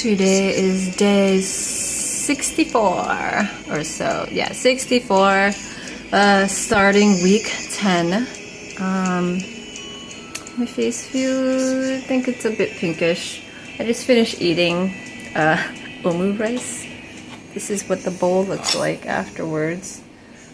Today is day 64 or so. Yeah, 64. Starting week 10. My face view, I think it's a bit pinkish. I just finished eating omu rice. This is what the bowl looks like afterwards.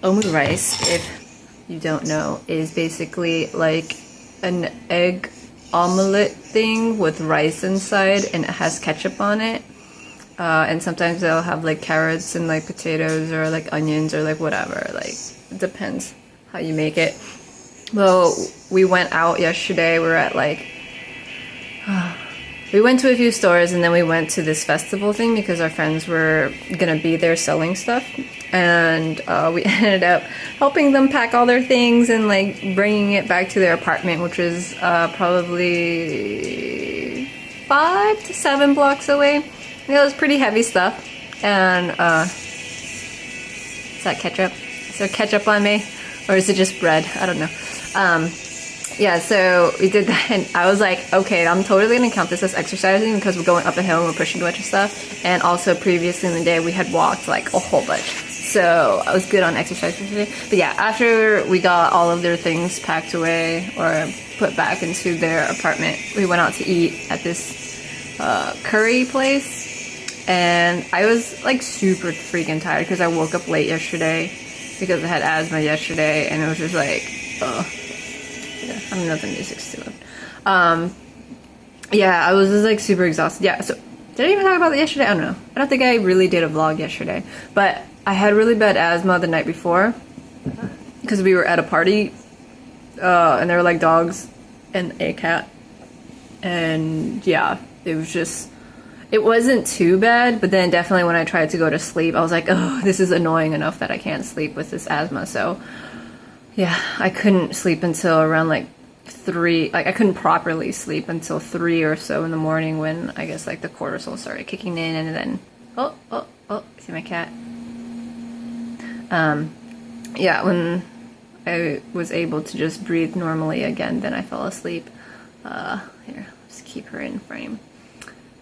Omu rice, if you don't know, is basically like an egg omelette thing with rice inside, and it has ketchup on it. And sometimes they'll have like carrots and like potatoes or like onions or like whatever. Like, it depends how you make it. Well, we went out yesterday. We were at like we went to a few stores, and then we went to this festival thing because our friends were gonna be there selling stuff, and we ended up helping them pack all their things and like bringing it back to their apartment, which was probably 5 to 7 blocks away. It was pretty heavy stuff. And is that ketchup? Is there ketchup on me, or is it just bread? I don't know. Yeah, so we did that, and I was like, okay, I'm totally gonna count this as exercising because we're going up a hill and we're pushing a bunch of stuff. And also previously in the day we had walked like a whole bunch, so I was good on exercise today. But yeah, after we got all of their things packed away or put back into their apartment, we went out to eat at this curry place, and I was like super freaking tired because I woke up late yesterday because I had asthma yesterday, and it was just like, ugh. I don't know if the music's too loud. Yeah, I was just like super exhausted. Yeah, so did I even talk about it yesterday? I don't know. I don't think I really did a vlog yesterday, but I had really bad asthma the night before because we were at a party, and there were like dogs and a cat, and yeah, it was just, it wasn't too bad, but then definitely when I tried to go to sleep, I was like, oh, this is annoying enough that I can't sleep with this asthma. So yeah, I couldn't sleep until around like 3, like I couldn't properly sleep until 3 or so in the morning when I guess like the cortisol started kicking in, and then, oh, see my cat? Yeah, when I was able to just breathe normally again, then I fell asleep. Here, just keep her in frame.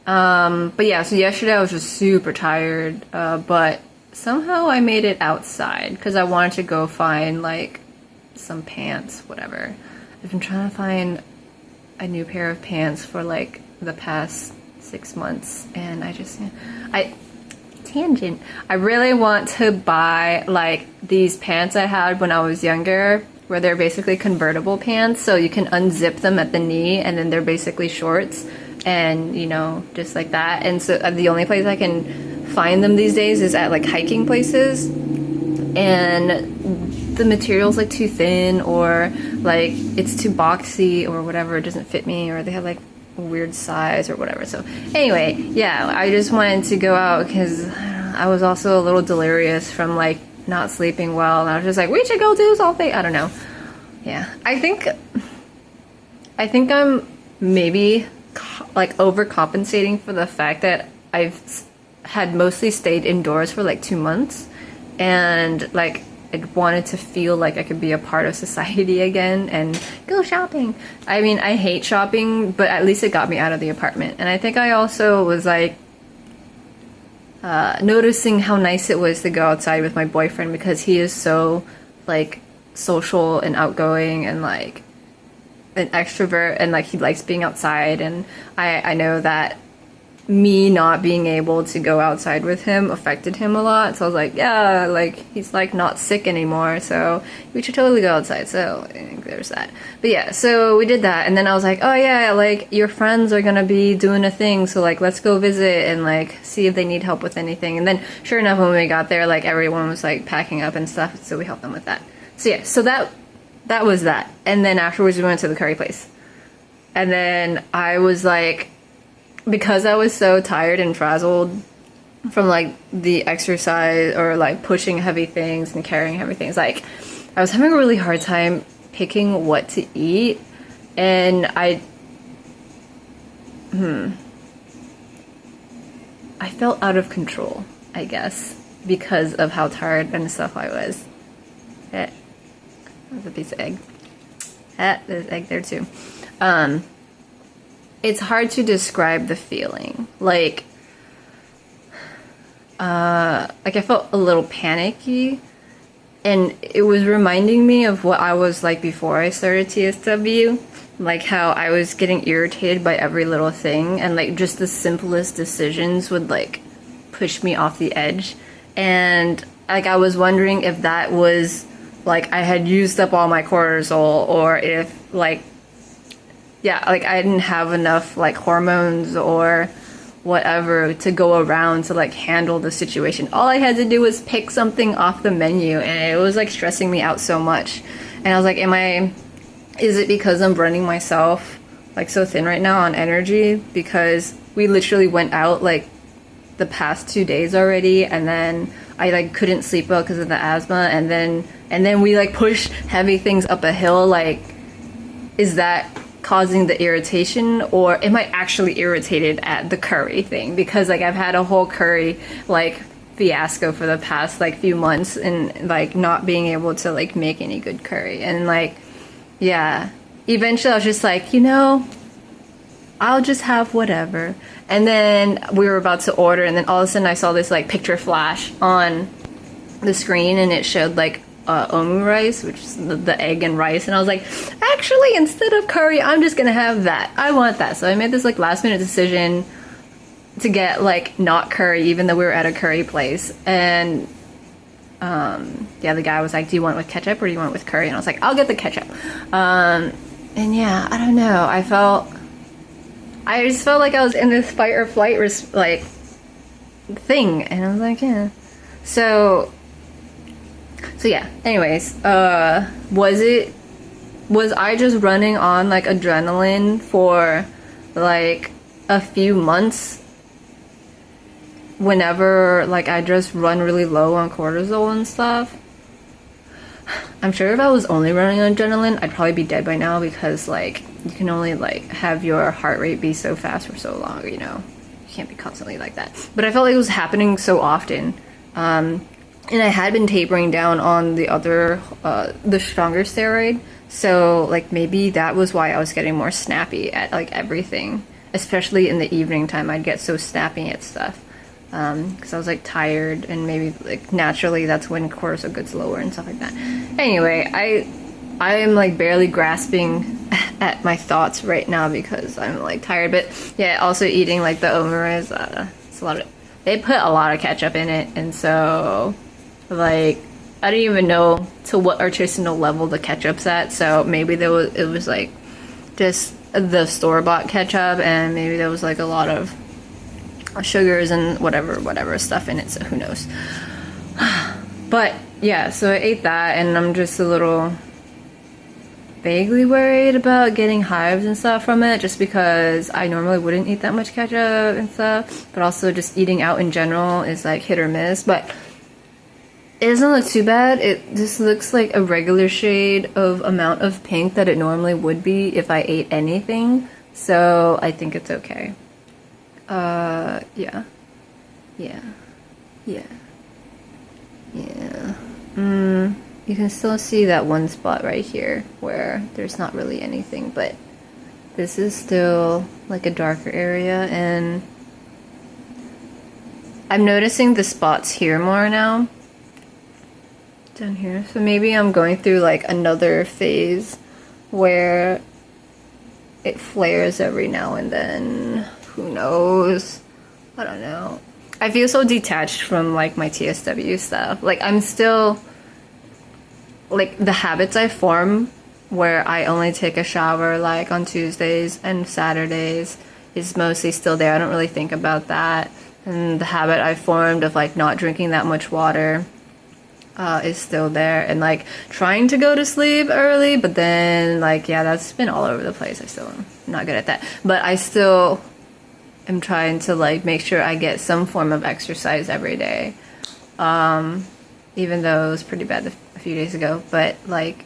But yeah, so yesterday I was just super tired, but somehow I made it outside because I wanted to go find like some pants, whatever. I've been trying to find a new pair of pants for like the past 6 months, and tangent. I really want to buy like these pants I had when I was younger, where they're basically convertible pants, so you can unzip them at the knee, and then they're basically shorts, and you know, just like that. And so the only place I can find them these days is at like hiking places, and the material's like too thin, or like it's too boxy or whatever, it doesn't fit me, or they have like a weird size or whatever. So anyway, yeah, I just wanted to go out because I was also a little delirious from like not sleeping well, and I was just like, we should go do something. I don't know. Yeah, I think I'm maybe like overcompensating for the fact that I've had mostly stayed indoors for like 2 months, and like I wanted to feel like I could be a part of society again and go shopping. I mean, I hate shopping, but at least it got me out of the apartment. And I think I also was like noticing how nice it was to go outside with my boyfriend, because he is so like social and outgoing and like an extrovert, and like he likes being outside, and I know that me not being able to go outside with him affected him a lot. So I was like, yeah, like he's like not sick anymore, so we should totally go outside. So I think there's that. But yeah, so we did that, and then I was like, oh yeah, like your friends are gonna be doing a thing, so like let's go visit and like see if they need help with anything. And then sure enough, when we got there, like everyone was like packing up and stuff, so we helped them with that. So yeah, so that was that. And then afterwards we went to the curry place, and then I was like, because I was so tired and frazzled from like the exercise or like pushing heavy things and carrying heavy things, like I was having a really hard time picking what to eat, and I felt out of control, I guess, because of how tired and stuff I was. There's a piece of egg. There's egg there too. It's hard to describe the feeling. Like, like I felt a little panicky, and it was reminding me of what I was like before I started TSW, like how I was getting irritated by every little thing, and like just the simplest decisions would like push me off the edge. And like I was wondering if that was like I had used up all my cortisol, or if like, yeah, like I didn't have enough like hormones or whatever to go around to like handle the situation. All I had to do was pick something off the menu, and it was like stressing me out so much. And I was like, is it because I'm running myself like so thin right now on energy? Because we literally went out like the past 2 days already, and then I like couldn't sleep well because of the asthma, and then we like push heavy things up a hill. Like, is that causing the irritation, or am I actually irritated at the curry thing? Because like I've had a whole curry like fiasco for the past like few months, and like not being able to like make any good curry. And like, yeah, eventually I was just like, you know, I'll just have whatever. And then we were about to order, and then all of a sudden I saw this like picture flash on the screen, and it showed like omu rice, which is the egg and rice, and I was like, actually, instead of curry, I'm just gonna have that. I want that. So I made this like last minute decision to get like not curry, even though we were at a curry place. And yeah, the guy was like, do you want it with ketchup or do you want it with curry? And I was like, I'll get the ketchup. And yeah, I don't know, I just felt like I was in this fight or flight like thing, and I was like, yeah. So yeah, anyways, was I just running on like adrenaline for like a few months whenever like I just run really low on cortisol and stuff? I'm sure if I was only running on adrenaline, I'd probably be dead by now, because like you can only like have your heart rate be so fast for so long, you know? You can't be constantly like that. But I felt like it was happening so often. And I had been tapering down on the other, the stronger steroid. So like maybe that was why I was getting more snappy at like everything. Especially in the evening time, I'd get so snappy at stuff. Because I was like tired, and maybe like naturally that's when cortisol gets lower and stuff like that. Anyway, I am like barely grasping at my thoughts right now because I'm like tired. But yeah, also eating like the omurice, it's a lot of, they put a lot of ketchup in it, and so like I don't even know to what artisanal level the ketchup's at. So maybe it was like just the store-bought ketchup, and maybe there was like a lot of sugars and whatever stuff in it, so who knows. But yeah, so I ate that, and I'm just a little vaguely worried about getting hives and stuff from it, just because I normally wouldn't eat that much ketchup and stuff, but also just eating out in general is like hit or miss. But it doesn't look too bad. It just looks like a regular shade of amount of pink that it normally would be if I ate anything, so I think it's okay. Yeah. You can still see that one spot right here where there's not really anything, but this is still like a darker area, and I'm noticing the spots here more now. Down here. So maybe I'm going through like another phase where it flares every now and then. Who knows? I don't know. I feel so detached from like my TSW stuff. Like I'm still, like the habits I form where I only take a shower like on Tuesdays and Saturdays is mostly still there. I don't really think about that. And the habit I formed of like not drinking that much water is still there. And like trying to go to sleep early, but then like, yeah, that's been all over the place. I still am not good at that. But I still am trying to like make sure I get some form of exercise every day. Even though it was pretty bad a few days ago. But like,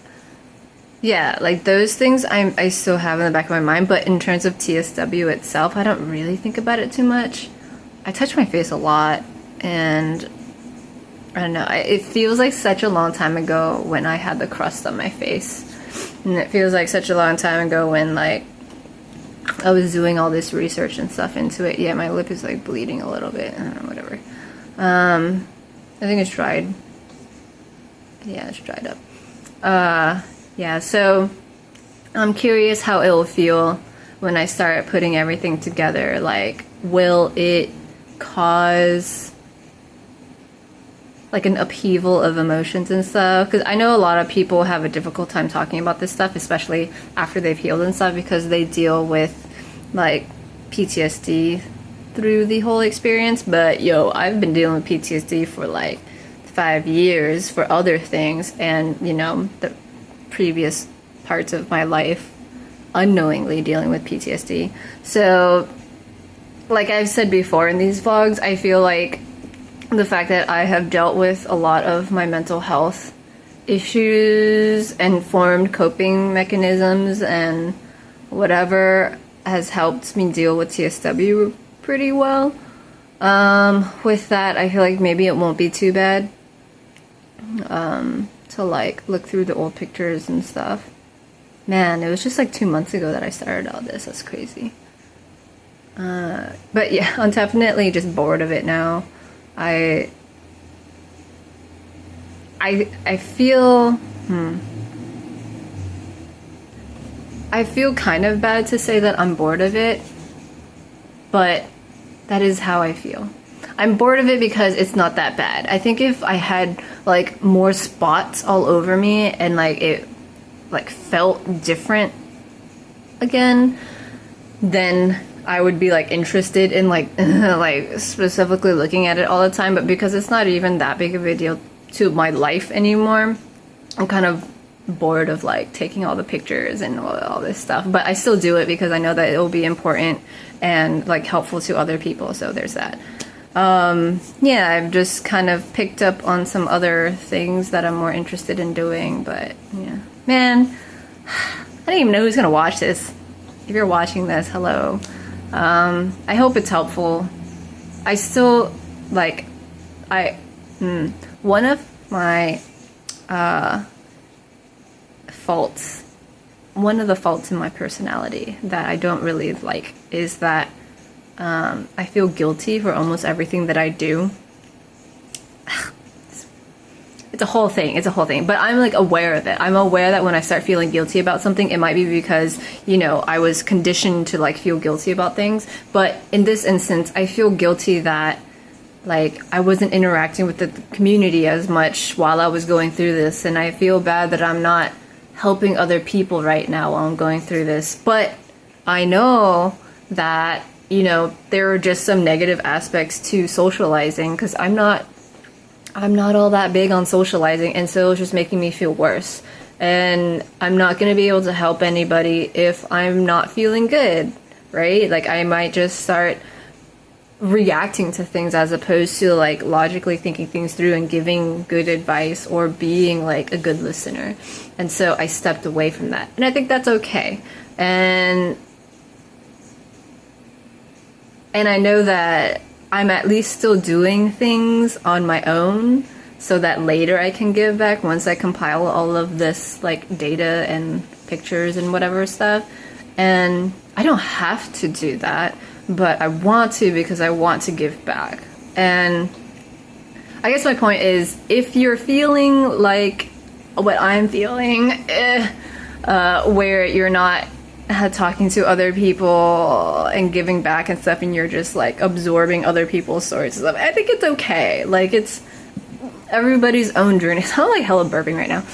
yeah, like those things I still have in the back of my mind. But in terms of TSW itself, I don't really think about it too much. I touch my face a lot, and I don't know, it feels like such a long time ago when I had the crust on my face. And it feels like such a long time ago when like I was doing all this research and stuff into it. Yeah, my lip is like bleeding a little bit. I don't know, whatever. I think it's dried. Yeah, it's dried up. Yeah, so I'm curious how it will feel when I start putting everything together. Like, will it cause like an upheaval of emotions and stuff? Because I know a lot of people have a difficult time talking about this stuff, especially after they've healed and stuff, because they deal with like PTSD through the whole experience. But yo, I've been dealing with PTSD for like 5 years for other things, and you know, the previous parts of my life unknowingly dealing with PTSD. So like I've said before in these vlogs, I feel like the fact that I have dealt with a lot of my mental health issues and formed coping mechanisms and whatever has helped me deal with TSW pretty well. With that, I feel like maybe it won't be too bad to like look through the old pictures and stuff. Man, it was just like 2 months ago that I started all this. That's crazy. But yeah, I'm definitely just bored of it now. I feel I feel kind of bad to say that I'm bored of it, but that is how I feel. I'm bored of it because it's not that bad. I think if I had like more spots all over me and like it like felt different again, then I would be like interested in like like specifically looking at it all the time. But because it's not even that big of a deal to my life anymore, I'm kind of bored of like taking all the pictures and all this stuff. But I still do it because I know that it will be important and like helpful to other people. So there's that. Yeah, I've just kind of picked up on some other things that I'm more interested in doing. But yeah, man, I don't even know who's gonna watch this. If you're watching this, hello. I hope it's helpful. I still like one of my faults, one of the faults in my personality that I don't really like is that I feel guilty for almost everything that I do. It's a whole thing. It's a whole thing. But I'm like aware of it. I'm aware that when I start feeling guilty about something, it might be because, you know, I was conditioned to like feel guilty about things. But in this instance, I feel guilty that like I wasn't interacting with the community as much while I was going through this. And I feel bad that I'm not helping other people right now while I'm going through this. But I know that, you know, there are just some negative aspects to socializing because I'm not all that big on socializing, and so it's just making me feel worse. And I'm not going to be able to help anybody if I'm not feeling good, right? Like I might just start reacting to things as opposed to like logically thinking things through and giving good advice or being like a good listener. And so I stepped away from that. And I think that's okay. And I know that I'm at least still doing things on my own so that later I can give back once I compile all of this like data and pictures and whatever stuff. And I don't have to do that, but I want to because I want to give back. And I guess my point is, if you're feeling like what I'm feeling, where you're not talking to other people and giving back and stuff, and you're just like absorbing other people's stories and stuff, I think it's okay. Like it's everybody's own journey. I'm like hella burping right now.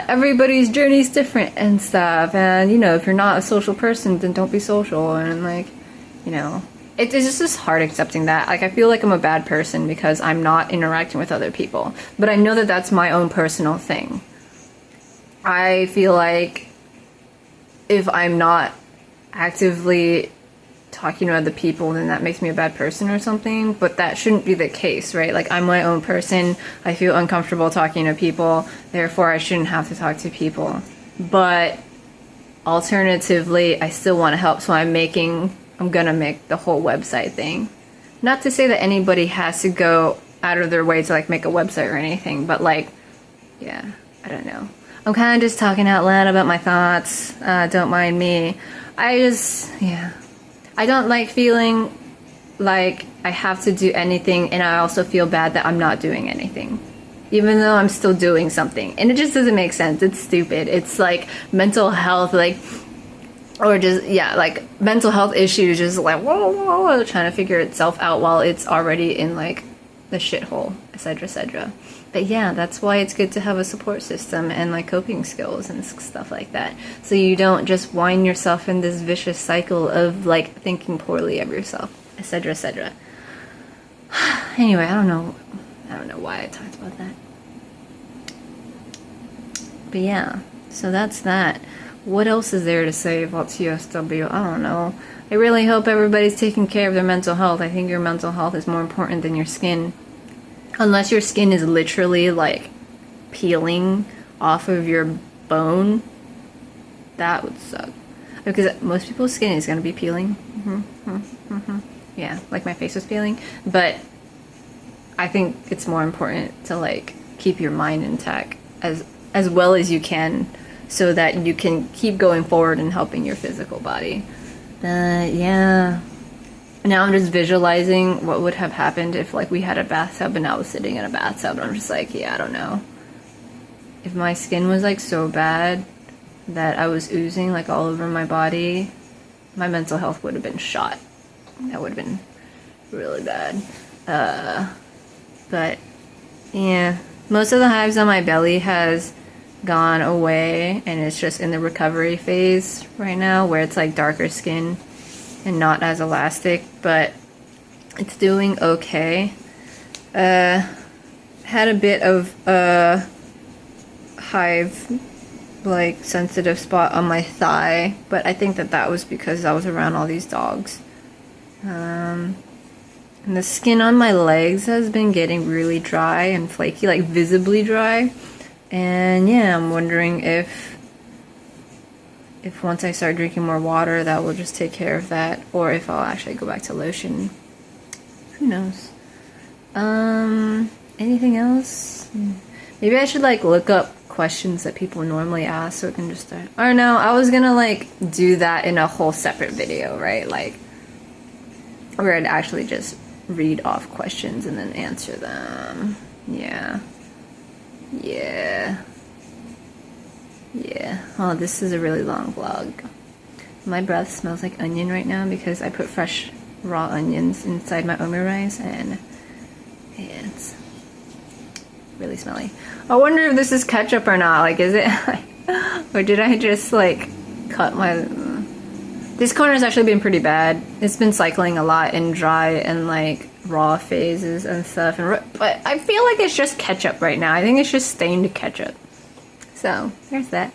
Everybody's journey is different and stuff, and you know, if you're not a social person, then don't be social. And like, you know, it's just hard accepting that. Like I feel like I'm a bad person because I'm not interacting with other people, but I know that that's my own personal thing. I feel like if I'm not actively talking to other people, then that makes me a bad person or something, but that shouldn't be the case, right? Like I'm my own person. I feel uncomfortable talking to people, therefore I shouldn't have to talk to people. But alternatively, I still want to help, so I'm gonna make the whole website thing. Not to say that anybody has to go out of their way to like make a website or anything, but like, yeah, I don't know. I'm kind of just talking out loud about my thoughts. Don't mind me. I don't like feeling like I have to do anything, and I also feel bad that I'm not doing anything, even though I'm still doing something. And it just doesn't make sense. It's stupid. It's like mental health, like, or just, yeah, like mental health issues, just like, whoa, trying to figure itself out while it's already in like the shithole, etc., etc. But yeah, that's why it's good to have a support system and like coping skills and stuff like that. So you don't just wind yourself in this vicious cycle of like thinking poorly of yourself, etc., etc. Anyway, I don't know why I talked about that. But yeah, so that's that. What else is there to say about TSW? I don't know. I really hope everybody's taking care of their mental health. I think your mental health is more important than your skin. Unless your skin is literally like peeling off of your bone, that would suck. Because most people's skin is going to be peeling. Yeah, like my face was peeling. But I think it's more important to like keep your mind intact as well as you can, so that you can keep going forward and helping your physical body. Yeah. Now I'm just visualizing what would have happened if like we had a bathtub and I was sitting in a bathtub, and I'm just like, yeah, I don't know. If my skin was like so bad that I was oozing like all over my body, my mental health would have been shot. That would have been really bad. But yeah, most of the hives on my belly has gone away, and it's just in the recovery phase right now, where it's like darker skin and not as elastic, but it's doing okay. Had a bit of a hive like sensitive spot on my thigh, but I think that was because I was around all these dogs. And the skin on my legs has been getting really dry and flaky, like visibly dry. And yeah, I'm wondering if once I start drinking more water, that will just take care of that, or if I'll actually go back to lotion. Who knows? Anything else? Maybe I should like look up questions that people normally ask so it can just start. Or no, I was gonna like do that in a whole separate video, right? Like where I'd actually just read off questions and then answer them. Yeah. Oh, this is a really long vlog. My breath smells like onion right now because I put fresh raw onions inside my omurice, and yeah, it's really smelly. I wonder if this is ketchup or not. Like, is it or did I just like cut my this corner's actually been pretty bad. It's been cycling a lot in dry and like raw phases and stuff, but I feel like it's just ketchup right now. I think it's just stained ketchup. So there's that.